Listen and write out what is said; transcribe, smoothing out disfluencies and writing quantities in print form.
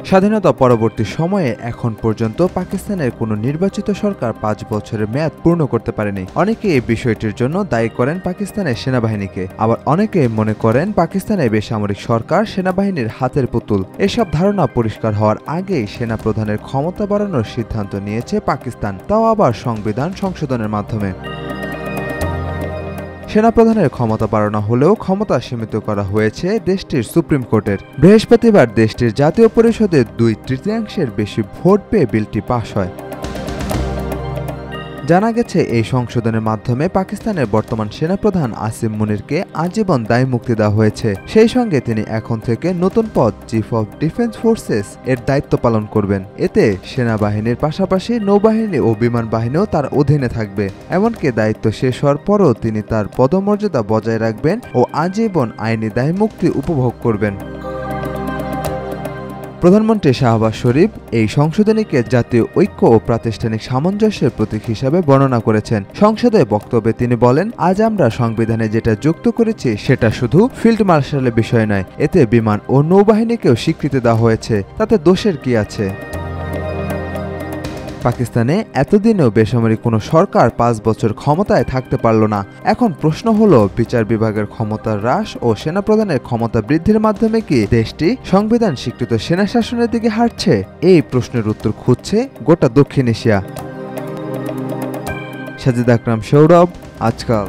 স্বাধীনতা পরবর্তী সময়ে এখন পর্যন্ত পাকিস্তানের কোনো নির্বাচিত সরকার 5 বছরের মেয়াদ পূর্ণ করতে পারেনি। অনেকে এই বিষয়টির জন্য দায়ী করেন পাকিস্তানের সেনাবাহিনীকে, আবার অনেকে মনে করেন পাকিস্তানের বেসামরিক সরকার সেনাবাহিনীর হাতের পুতুল। এসব ধারণা পরিষ্কার হওয়ার আগেই সেনাপ্রধানের ক্ষমতা বাড়ানোর সিদ্ধান্ত নিয়েছে পাকিস্তান, তাও আবার সংবিধান সংশোধনের মাধ্যমে। সেনাপ্রধানের ক্ষমতা বাড়ানো হলেও ক্ষমতা সীমিত করা হয়েছে দেশটির সুপ্রিম কোর্টের। বৃহস্পতিবার দেশটির জাতীয় পরিষদে 2/3 বেশি ভোট পেয়ে বিলটি পাশ হয়। জানা গেছে এই সংশোধনের মাধ্যমে পাকিস্তানের বর্তমান সেনাপ্রধান আসিম মুনিরকে আজীবন দায় মুক্তি দেওয়া হয়েছে। সেই সঙ্গে তিনি এখন থেকে নতুন পদ চিফ অব ডিফেন্স ফোর্সেস এর দায়িত্ব পালন করবেন। এতে সেনাবাহিনীর পাশাপাশি নৌবাহিনী ও বিমান বাহিনীও তার অধীনে থাকবে। এমনকি দায়িত্ব শেষ হওয়ার পরও তিনি তার পদমর্যাদা বজায় রাখবেন ও আজীবন আইনি দায় মুক্তি উপভোগ করবেন। প্রধানমন্ত্রী শাহবাজ শরীফ এই সংশোধনীকে জাতীয় ঐক্য ও প্রাতিষ্ঠানিক সামঞ্জস্যের প্রতীক হিসাবে বর্ণনা করেছেন। সংসদে বক্তব্যে তিনি বলেন, আজ আমরা সংবিধানে যেটা যুক্ত করেছি সেটা শুধু ফিল্ড মার্শালের বিষয় নয়, এতে বিমান ও নৌবাহিনীকেও স্বীকৃতি দেওয়া হয়েছে। তাতে দোষের কি আছে? পাকিস্তানে এতদিনেও বেসামরিক কোনো সরকার 5 বছর ক্ষমতায় থাকতে পারল না। এখন প্রশ্ন হলো, বিচার বিভাগের ক্ষমতা হ্রাস ও সেনাপ্রধানের ক্ষমতা বৃদ্ধির মাধ্যমে কি দেশটি সংবিধান স্বীকৃত সেনা শাসনের দিকে হাঁটছে? এই প্রশ্নের উত্তর খুঁজছে গোটা দক্ষিণ এশিয়া। সাজিদ আকরাম, সৌরভ, আজকাল।